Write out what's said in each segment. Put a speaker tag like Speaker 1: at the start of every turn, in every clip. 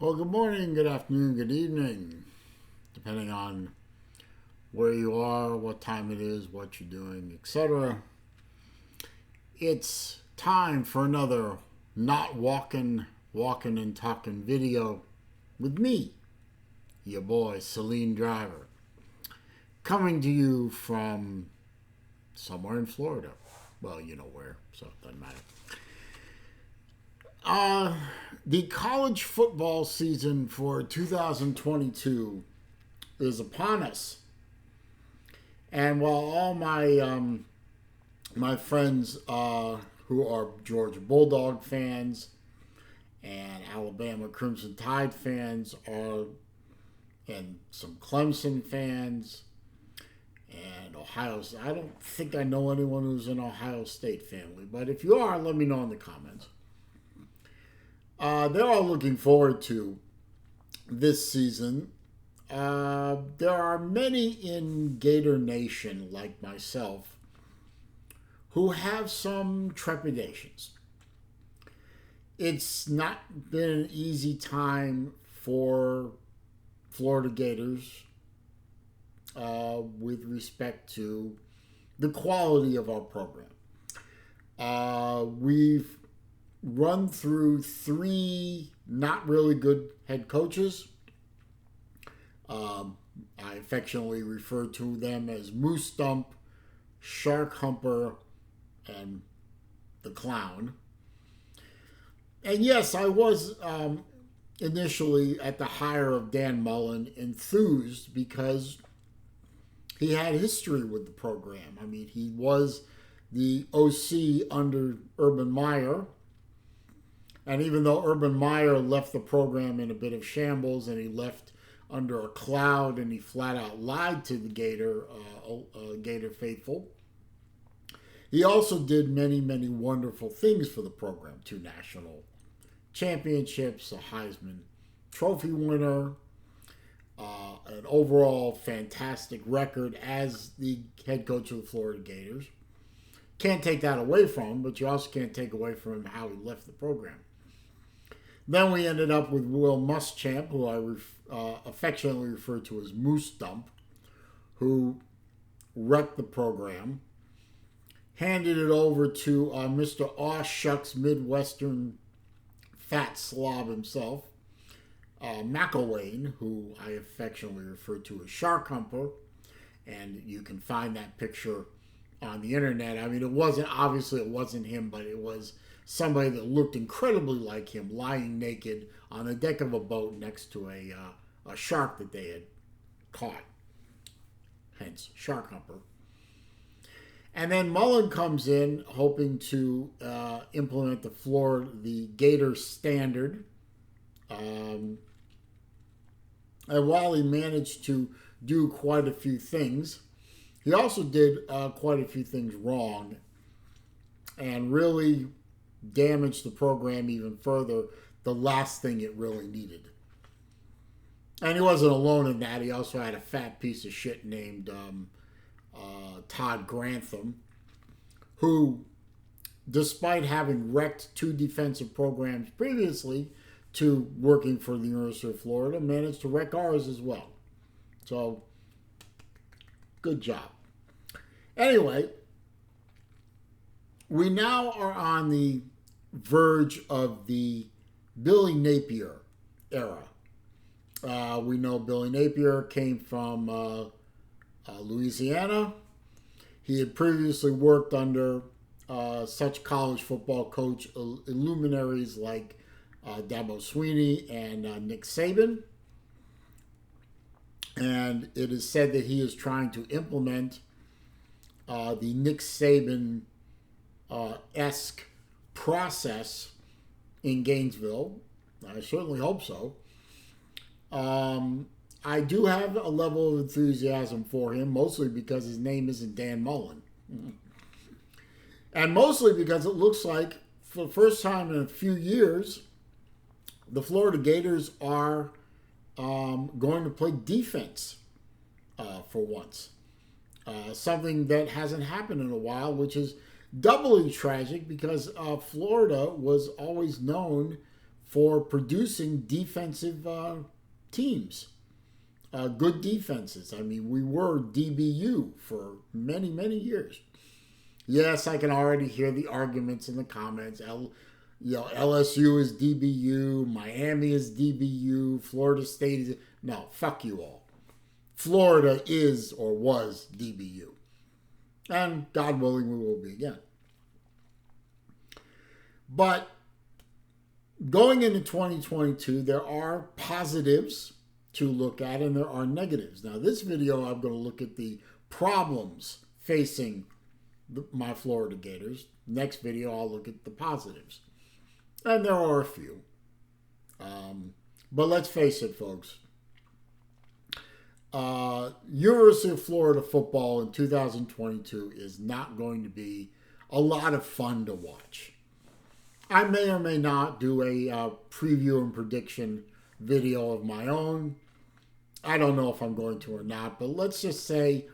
Speaker 1: Well, good morning, good afternoon, good evening, depending on where you are, what time it is, what you're doing, etc. It's time for another Not Walking and Talking video with me, your boy, Celine Driver, coming to you from somewhere in Florida. Well, you know where, so it doesn't matter. The college football season for 2022 is upon us, and while all my friends who are Georgia Bulldog fans and Alabama Crimson Tide fans are, and some Clemson fans and Ohio, I don't think I know anyone who's an Ohio State family, but if you are, let me know in the comments. They're all looking forward to this season. There are many in Gator Nation, like myself, who have some trepidations. It's not been an easy time for Florida Gators with respect to the quality of our program. We've run through three not really good head coaches. I affectionately refer to them as Moose Stump, Shark Humper, and the Clown. And yes, I was initially at the hire of Dan Mullen enthused because he had history with the program. I mean, he was the OC under Urban Meyer. And even though Urban Meyer left the program in a bit of shambles and he left under a cloud and he flat out lied to the Gator faithful, he also did many, many wonderful things for the program. 2 national championships, a Heisman Trophy winner, an overall fantastic record as the head coach of the Florida Gators. Can't take that away from him, but you also can't take away from him how he left the program. Then we ended up with Will Muschamp, who I affectionately refer to as Moose Dump, who wrecked the program, handed it over to Mr. Aw Shucks Midwestern fat slob himself, McElwain, who I affectionately refer to as Shark Humper, and you can find that picture on the internet. I mean, it wasn't him, but it was somebody that looked incredibly like him, lying naked on the deck of a boat next to a shark that they had caught. Hence, Shark Humper. And then Mullen comes in hoping to implement the Gator standard. And while he managed to do quite a few things, he also did quite a few things wrong and really damaged the program even further, the last thing it really needed. And he wasn't alone in that. He also had a fat piece of shit named Todd Grantham, who, despite having wrecked 2 defensive programs previously to working for the University of Florida, managed to wreck ours as well. So, good job. Anyway, we now are on the verge of the Billy Napier era. We know Billy Napier came from Louisiana. He had previously worked under such college football coach luminaries like Dabo Swinney and Nick Saban. And it is said that he is trying to implement the Nick Saban-esque process in Gainesville. I certainly hope so. I do have a level of enthusiasm for him, mostly because his name isn't Dan Mullen. And mostly because it looks like, for the first time in a few years, the Florida Gators are going to play defense for once. Something that hasn't happened in a while, which is doubly tragic because Florida was always known for producing defensive teams, good defenses. I mean, we were DBU for many, many years. Yes, I can already hear the arguments in the comments. LSU is DBU, Miami is DBU, Florida State is... No, fuck you all. Florida is or was DBU. And God willing, we will be again. But going into 2022, there are positives to look at and there are negatives. Now, this video, I'm going to look at the problems facing my Florida Gators. Next video, I'll look at the positives. And there are a few. But let's face it, folks. University of Florida football in 2022 is not going to be a lot of fun to watch. I may or may not do a preview and prediction video of my own. I don't know if I'm going to or not, but let's just say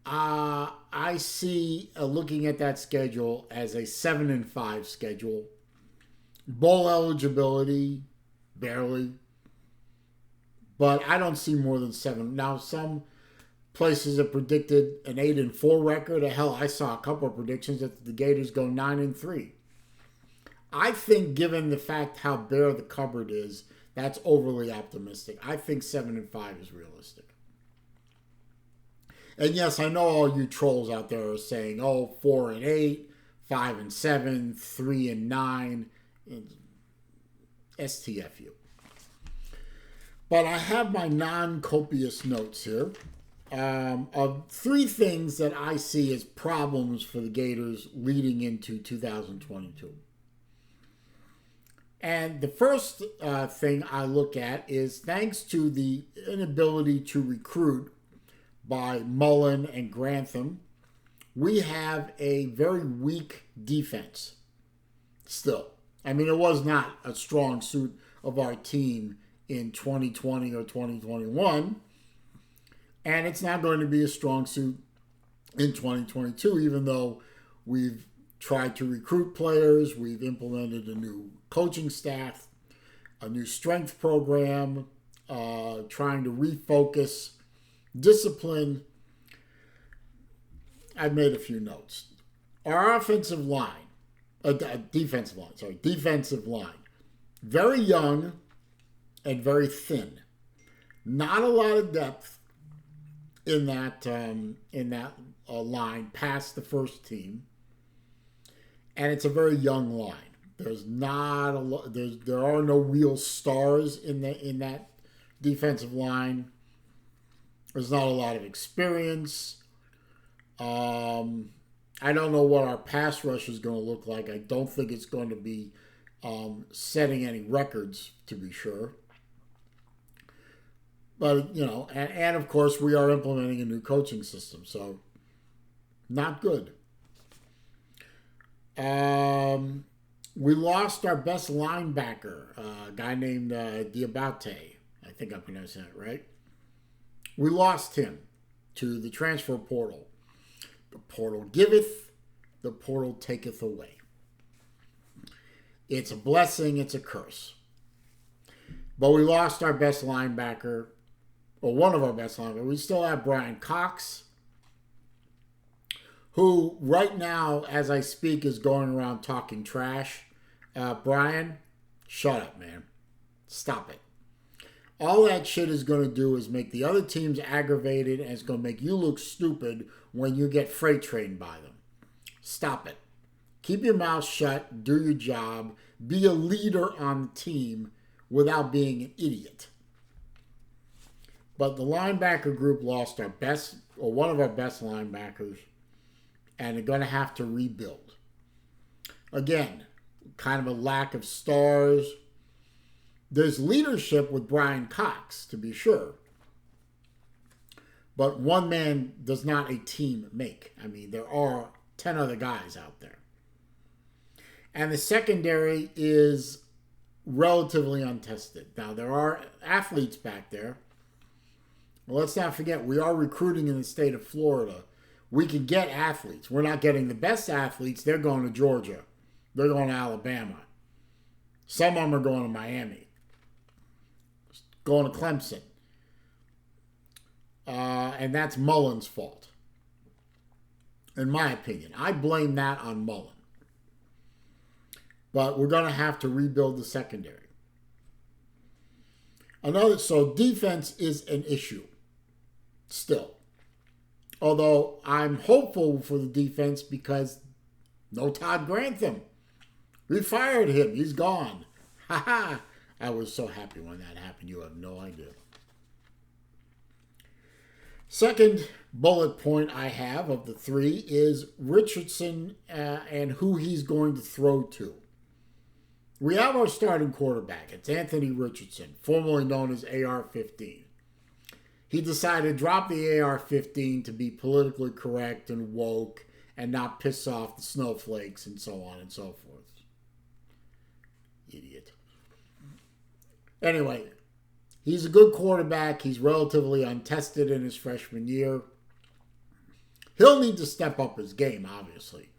Speaker 1: I see looking at that schedule as a 7-5 schedule. Bowl eligibility, barely. But I don't see more than 7. Now, some places have predicted an 8-4 record. Hell, I saw a couple of predictions that the Gators go 9-3. I think, given the fact how bare the cupboard is, that's overly optimistic. I think 7-5 is realistic. And yes, I know all you trolls out there are saying, oh, 4-8, 5-7, 3-9, STFU. But I have my non-copious notes here of 3 things that I see as problems for the Gators leading into 2022. And the first thing I look at is thanks to the inability to recruit by Mullen and Grantham, we have a very weak defense still. I mean, it was not a strong suit of our team in 2020 or 2021, and it's not going to be a strong suit in 2022, even though we've tried to recruit players, we've implemented a new coaching staff, a new strength program, trying to refocus, discipline. I've made a few notes. Our defensive line, very young and very thin. Not a lot of depth in that line past the first team, and it's a very young line. There's not a lot. There are no real stars in that defensive line. There's not a lot of experience. I don't know what our pass rush is going to look like. I don't think it's going to be setting any records, to be sure. But, you know, and of course, we are implementing a new coaching system, so not good. We lost our best linebacker, a guy named Diabate. I think I'm pronouncing that right. We lost him to the transfer portal. The portal giveth, the portal taketh away. It's a blessing, it's a curse. But we lost our best linebacker, or one of our best linebackers. We still have Brian Cox, who right now, as I speak, is going around talking trash. Brian, shut up, man. Stop it. All that shit is going to do is make the other teams aggravated, and it's going to make you look stupid when you get freight trained by them. Stop it. Keep your mouth shut. Do your job. Be a leader on the team without being an idiot. But the linebacker group lost our best, or one of our best linebackers, and they're going to have to rebuild. Again, kind of a lack of stars. There's leadership with Brian Cox, to be sure. But one man does not a team make. I mean, there are 10 other guys out there. And the secondary is relatively untested. Now, there are athletes back there. Well, let's not forget, we are recruiting in the state of Florida. We can get athletes. We're not getting the best athletes. They're going to Georgia. They're going to Alabama. Some of them are going to Miami, going to Clemson. And that's Mullen's fault, in my opinion. I blame that on Mullen. But we're going to have to rebuild the secondary. So defense is an issue still. Although I'm hopeful for the defense because no Todd Grantham. We fired him. He's gone. Ha ha. I was so happy when that happened. You have no idea. Second bullet point I have of the three is Richardson and who he's going to throw to. We have our starting quarterback. It's Anthony Richardson, formerly known as AR-15. He decided to drop the AR-15 to be politically correct and woke and not piss off the snowflakes and so on and so forth. Idiot. Anyway, he's a good quarterback. He's relatively untested in his freshman year. He'll need to step up his game, obviously.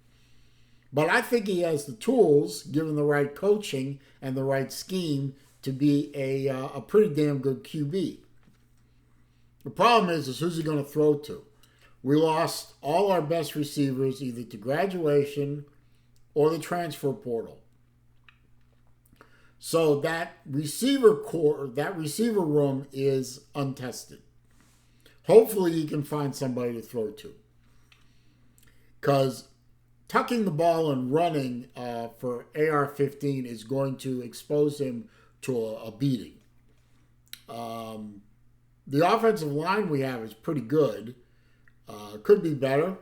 Speaker 1: But I think he has the tools, given the right coaching and the right scheme, to be a pretty damn good QB. The problem is who's he going to throw to? We lost all our best receivers either to graduation or the transfer portal. So that receiver room is untested. Hopefully he can find somebody to throw to. Because tucking the ball and running for AR-15 is going to expose him to a beating. The offensive line we have is pretty good. Could be better.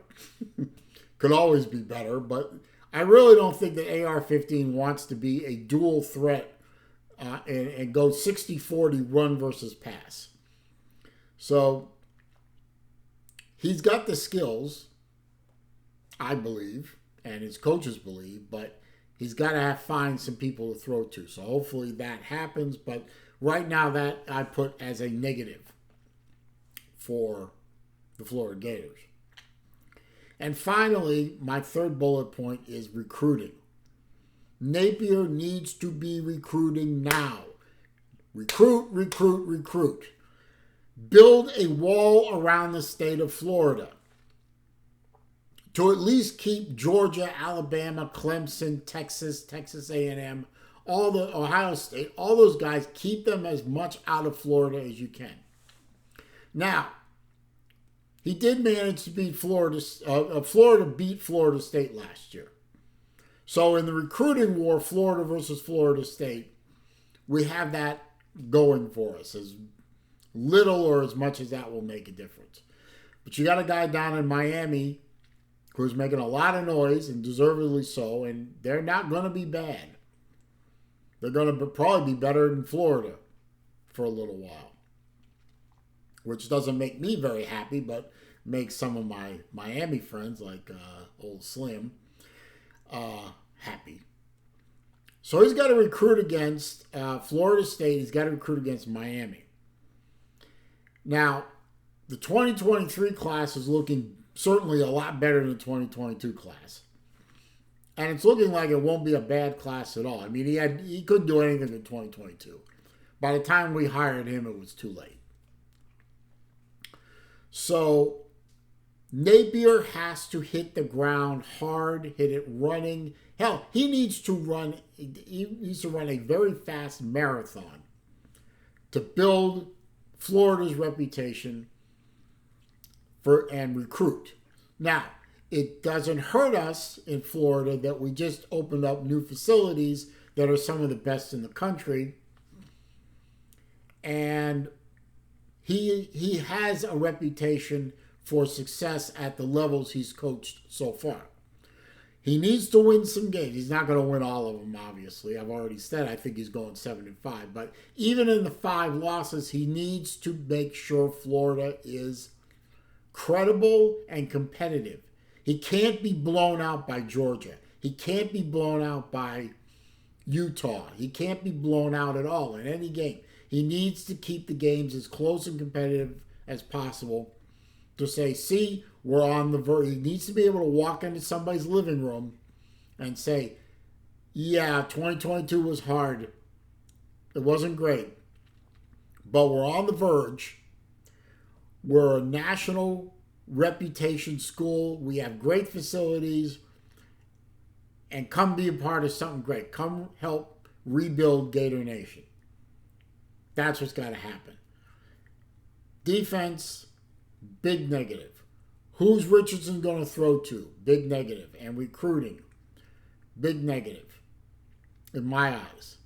Speaker 1: Could always be better. But I really don't think that AR-15 wants to be a dual threat and go 60-40 run versus pass. So he's got the skills, I believe, and his coaches believe, but he's got to find some people to throw to. So hopefully that happens. But right now that I put as a negative for the Florida Gators. And finally, my third bullet point is recruiting. Napier needs to be recruiting now. Recruit, recruit, recruit. Build a wall around the state of Florida to at least keep Georgia, Alabama, Clemson, Texas A&M, all the Ohio State, all those guys, keep them as much out of Florida as you can. Now, he did manage to beat Florida beat Florida State last year. So in the recruiting war, Florida versus Florida State, we have that going for us, as little or as much as that will make a difference. But you got a guy down in Miami who's making a lot of noise, and deservedly so, and they're not going to be bad. They're going to probably be better than Florida for a little while, which doesn't make me very happy, but makes some of my Miami friends, like old Slim, happy. So he's got to recruit against Florida State. He's got to recruit against Miami. Now, the 2023 class is looking certainly a lot better than the 2022 class. And it's looking like it won't be a bad class at all. I mean, he couldn't do anything in 2022. By the time we hired him, it was too late. So Napier has to hit the ground hard, hit it running. Hell, he needs to run a very fast marathon to build Florida's reputation and recruit. Now, it doesn't hurt us in Florida that we just opened up new facilities that are some of the best in the country. And he has a reputation for success at the levels he's coached so far. He needs to win some games. He's not going to win all of them, obviously. I've already said I think he's going 7-5. But even in the 5 losses, he needs to make sure Florida is credible and competitive. He can't be blown out by Georgia. He can't be blown out by Utah. He can't be blown out at all in any game. He needs to keep the games as close and competitive as possible to say, see, we're on the verge. He needs to be able to walk into somebody's living room and say, Yeah, 2022 was hard. It wasn't great. But we're on the verge. We're a national reputation school. We have great facilities. And come be a part of something great. Come help rebuild Gator Nation. That's what's got to happen. Defense, big negative. Who's Richardson going to throw to? Big negative. And recruiting, big negative in my eyes.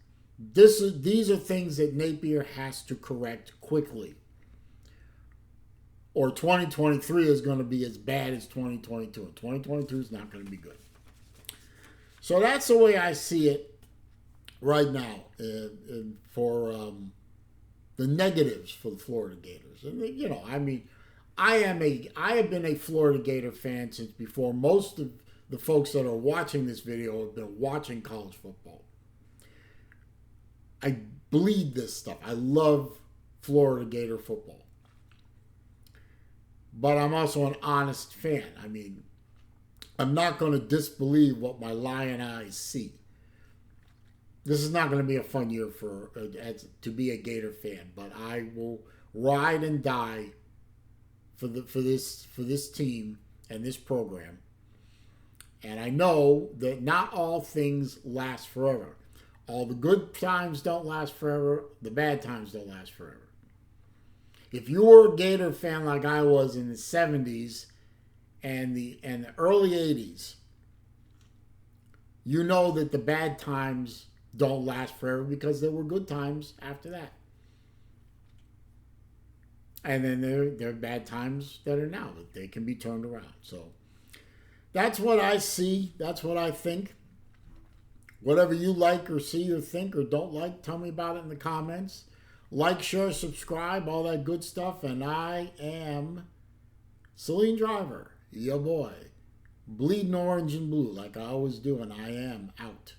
Speaker 1: These are things that Napier has to correct quickly. Or 2023 is going to be as bad as 2022. And 2022 is not going to be good. So that's the way I see it right now for the negatives for the Florida Gators. And, you know, I mean, I have been a Florida Gator fan since before most of the folks that are watching this video have been watching college football. I bleed this stuff. I love Florida Gator football. But I'm also an honest fan. I mean, I'm not going to disbelieve what my lion eyes see. This is not going to be a fun year to be a Gator fan, but I will ride and die for this team and this program. And I know that not all things last forever. All the good times don't last forever. The bad times don't last forever. If you were a Gator fan like I was in the 70s and the early 80s, you know that the bad times don't last forever because there were good times after that. And then there are bad times that are now that they can be turned around. So that's what I see. That's what I think. Whatever you like or see or think or don't like, tell me about it in the comments. Like, share, subscribe, all that good stuff. And I am Celine Driver, your boy. Bleeding orange and blue like I always do, and I am out.